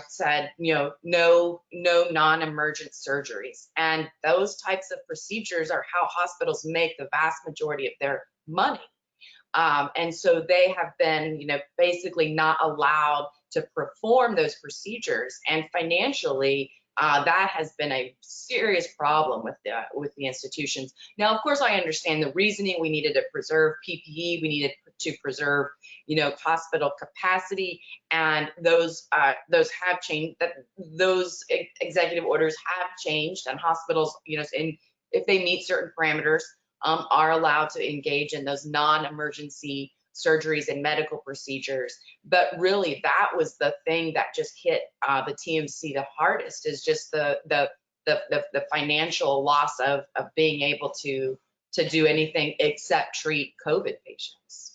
said no non-emergent surgeries, and those types of procedures are how hospitals make the vast majority of their money. And so they have been basically not allowed to perform those procedures, and financially that has been a serious problem with the institutions. Now, of course, I understand the reasoning. We needed to preserve PPE. We needed to preserve, hospital capacity, and those have changed. Those executive orders have changed, and hospitals, if they meet certain parameters, are allowed to engage in those non-emergency surgeries and medical procedures. But really, that was the thing that just hit the TMC the hardest, is just the financial loss of being able to do anything except treat COVID patients.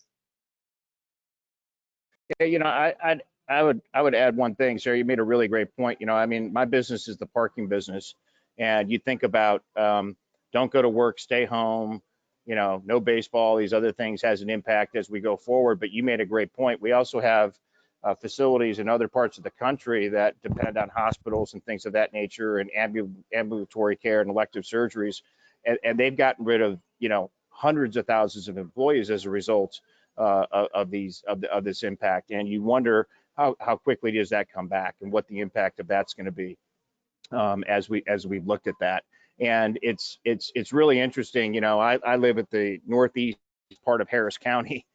Yeah, I would add one thing, Sarah. You made a really great point. I mean, my business is the parking business, and you think about don't go to work, stay home. No baseball, these other things has an impact as we go forward. But you made a great point. We also have facilities in other parts of the country that depend on hospitals and things of that nature, and ambulatory care and elective surgeries, and they've gotten rid of hundreds of thousands of employees as a result of this impact. And you wonder how quickly does that come back, and what the impact of that's going to be as we've looked at that. And it's really interesting. I live at the northeast part of Harris County,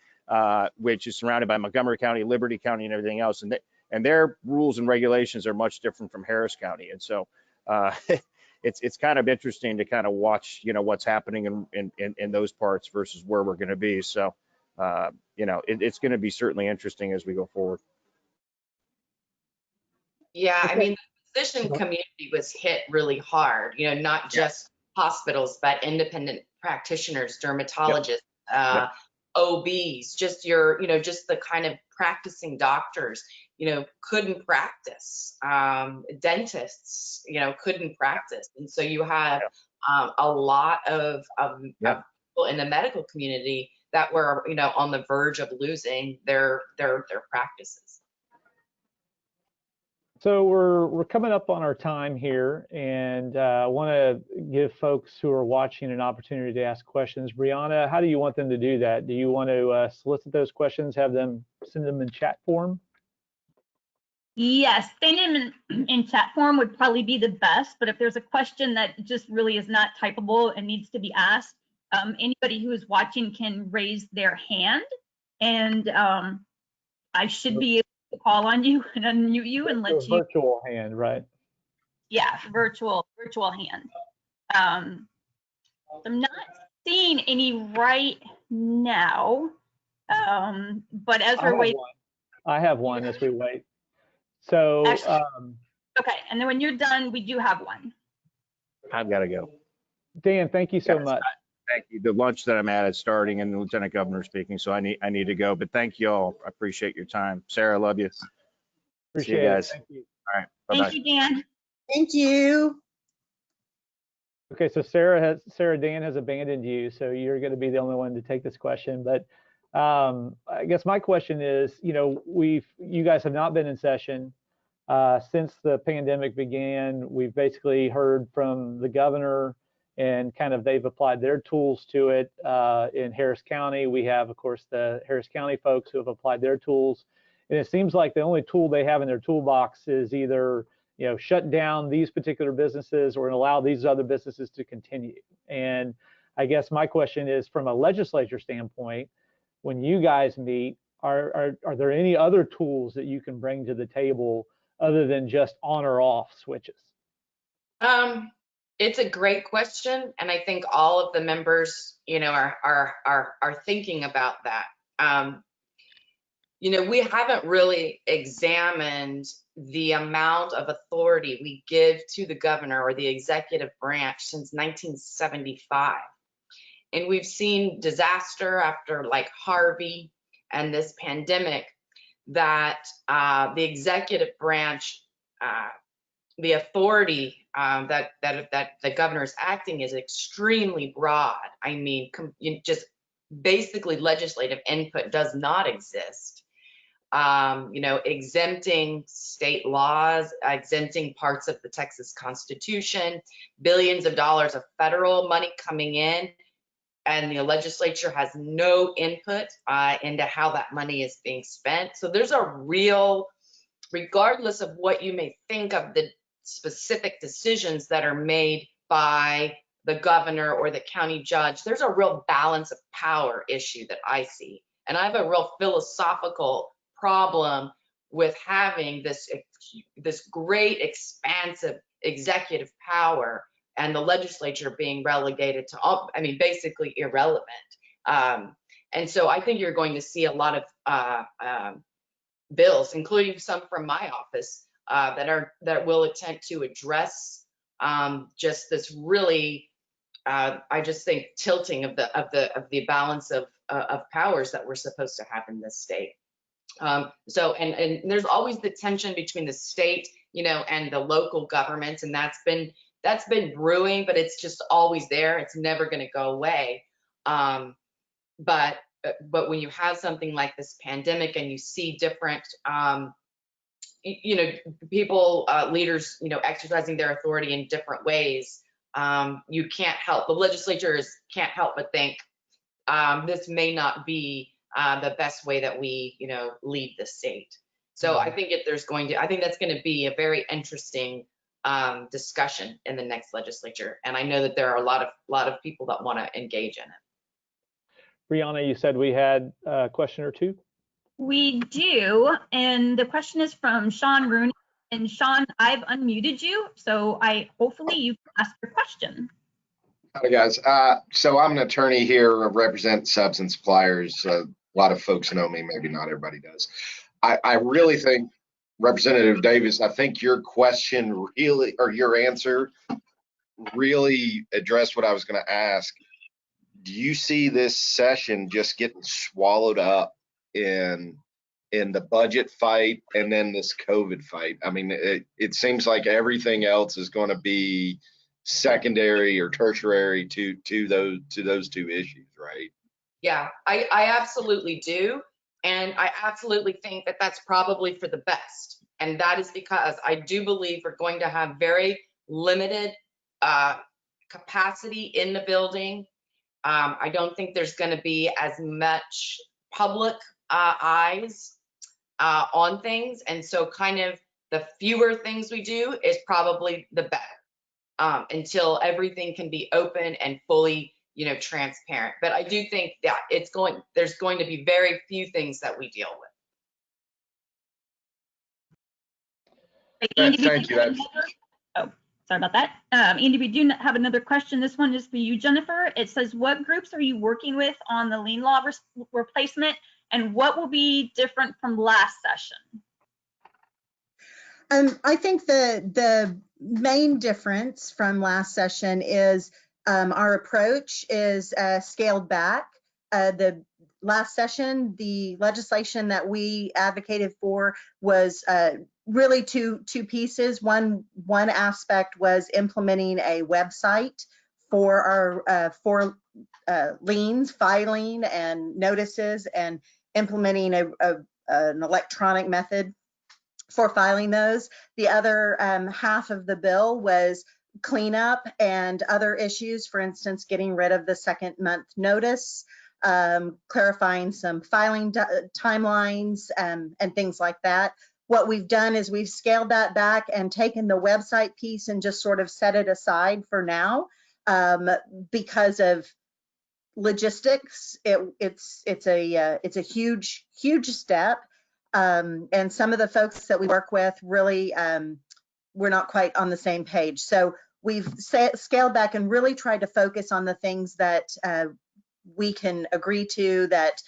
which is surrounded by Montgomery County, Liberty County, and everything else. And their rules and regulations are much different from Harris County. And so it's kind of interesting to kind of watch, what's happening in those parts versus where we're going to be. So, it's going to be certainly interesting as we go forward. Yeah, I mean, the physician community was hit really hard, not just hospitals, but independent practitioners, dermatologists, OBs, just just the kind of practicing doctors, couldn't practice. Dentists, couldn't practice. And so you had a lot of people in the medical community that were, on the verge of losing their practices. So we're coming up on our time here, and I want to give folks who are watching an opportunity to ask questions. Brianna, how do you want them to do that? Do you want to solicit those questions, have them send them in chat form? Yes, sending them in chat form would probably be the best, but if there's a question that just really is not typable and needs to be asked, anybody who is watching can raise their hand, and I should be able to call on you and unmute you and let you. Virtual hand, right? Yeah, virtual hand. I'm not seeing any right now, but as we're waiting. I have one as we wait. So, okay, and then when you're done, we do have one. I've got to go. Dan, thank you so much. Thank you. The lunch that I'm at is starting, and the Lieutenant Governor speaking, so I need to go. But thank you all. I appreciate your time. Sarah, I love you. Appreciate See you guys. it. Thank you. All right. Bye-bye. Thank you, Dan. Thank you. Okay, so Dan has abandoned you, so you're going to be the only one to take this question. But I guess my question is, you guys have not been in session since the pandemic began. We've basically heard from the governor, and kind of they've applied their tools to it. In Harris County, we have, of course, the Harris County folks who have applied their tools. And it seems like the only tool they have in their toolbox is either, shut down these particular businesses or allow these other businesses to continue. And I guess my question is, from a legislature standpoint, when you guys meet, are there any other tools that you can bring to the table other than just on or off switches? It's a great question, and I think all of the members, are thinking about that. We haven't really examined the amount of authority we give to the governor or the executive branch since 1975. And we've seen disaster after like Harvey and this pandemic, that the executive branch, the authority that the governor is acting is extremely broad. I mean, just basically legislative input does not exist. Exempting state laws, exempting parts of the Texas Constitution, billions of dollars of federal money coming in, and the legislature has no input into how that money is being spent. So there's a real, regardless of what you may think of the specific decisions that are made by the governor or the county judge, there's a real balance of power issue that I see. And I have a real philosophical problem with having this great expansive executive power and the legislature being relegated to, basically irrelevant. And so I think you're going to see a lot of bills, including some from my office, that will attempt to address just this really, I just think, tilting of the balance of powers that we're supposed to have in this state. So there's always the tension between the state, and the local governments, and that's been brewing, but it's just always there. It's never going to go away. But when you have something like this pandemic and you see different, people, leaders, exercising their authority in different ways, you can't help, the legislatures can't help but think this may not be the best way that we, lead the state. So I think that's going to be a very interesting discussion in the next legislature, and I know that there are a lot of people that want to engage in it. Brianna, you said we had a question or two? We do, and the question is from Sean Rooney. And Sean, I've unmuted you, so hopefully you can ask your question. Hi guys. So I'm an attorney here, represent subs and suppliers. A lot of folks know me, maybe not everybody does. I really think, Representative Davis, I think your question really, or your answer really addressed what I was going to ask. Do you see this session just getting swallowed up in the budget fight and then this COVID fight? I mean, it seems like everything else is going to be secondary or tertiary to those two issues, right? Yeah, I absolutely do. And I absolutely think that that's probably for the best. And that is because I do believe we're going to have very limited capacity in the building. I don't think there's going to be as much public eyes on things. And so kind of the fewer things we do is probably the better, until everything can be open and fully, transparent. But I do think that there's going to be very few things that we deal with. Andy, Thank you. Oh, sorry about that. Andy, we do have another question. This one is for you, Jennifer. It says, what groups are you working with on the lien law replacement, and what will be different from last session? I think the main difference from last session is our approach is scaled back. The last session, the legislation that we advocated for was really two pieces. One aspect was implementing a website for our liens, filing and notices, and implementing an electronic method for filing those. The other half of the bill was cleanup and other issues, for instance, getting rid of the second month notice, clarifying some filing timelines and things like that. What we've done is we've scaled that back and taken the website piece and just sort of set it aside for now because of logistics. It's a huge step. And some of the folks that we work with really, we're not quite on the same page. So we've scaled back and really tried to focus on the things that we can agree to, that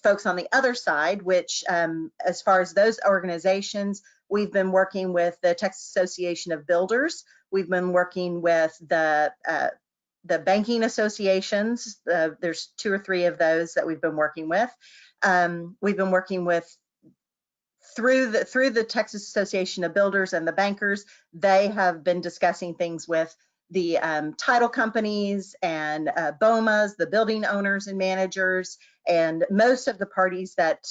folks on the other side, which as far as those organizations, we've been working with the Texas Association of Builders. We've been working with the the banking associations. There's 2 or 3 of those that we've been working with. We've been working with through the Texas Association of Builders and the bankers. They have been discussing things with the title companies and BOMAs, the building owners and managers, and most of the parties that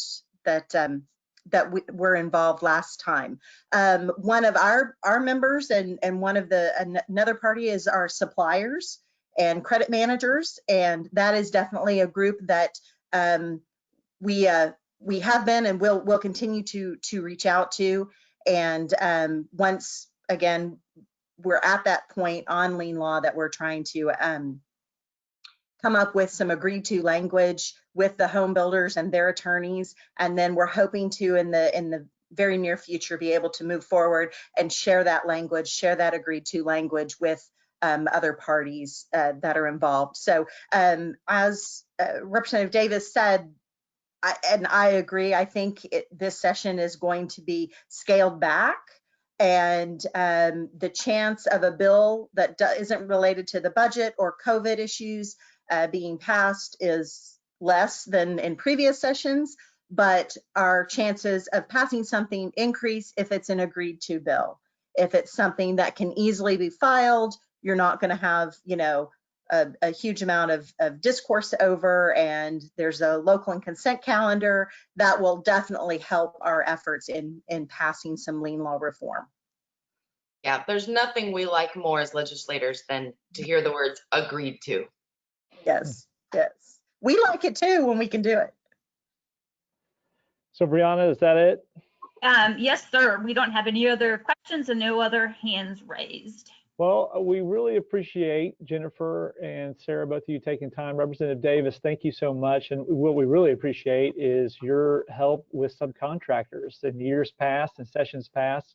were involved last time. One of our members and one of another party is our suppliers and credit managers, and that is definitely a group that we have been and will continue to reach out to. And once again, we're at that point on lien law that we're trying to come up with some agreed to language with the home builders and their attorneys. And then we're hoping to, in the very near future, be able to move forward and share that language, share that agreed to language with other parties that are involved. So as Representative Davis said, I agree, I think this session is going to be scaled back, and the chance of a bill that isn't related to the budget or COVID issues being passed is less than in previous sessions, but our chances of passing something increase if it's an agreed to bill. If it's something that can easily be filed, you're not going to have, a huge amount of discourse over, and there's a local and consent calendar that will definitely help our efforts in passing some lien law reform. Yeah, there's nothing we like more as legislators than to hear the words agreed to. Yes, yes. We like it too when we can do it. So Brianna, is that it? Yes, sir. We don't have any other questions and no other hands raised. Well, we really appreciate Jennifer and Sarah, both of you taking time. Representative Davis, thank you so much. And what we really appreciate is your help with subcontractors in years past and sessions past.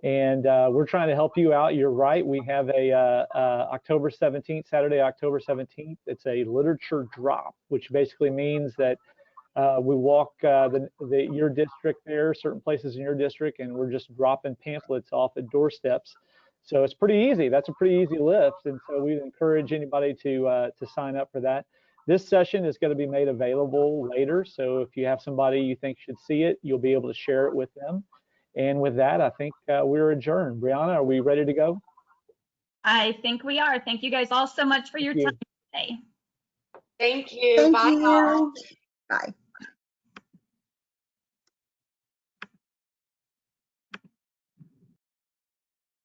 And we're trying to help you out. You're right. We have a October 17th, Saturday, October 17th. It's a literature drop, which basically means that we walk your district there, certain places in your district, and we're just dropping pamphlets off at doorsteps. So it's pretty easy. That's a pretty easy lift. And so we'd encourage anybody to sign up for that. This session is going to be made available later. So if you have somebody you think should see it, you'll be able to share it with them. And with that, I think we're adjourned. Brianna, are we ready to go? I think we are. Thank you guys all so much for your time today. Thank you. Thank Bye. you. Bye.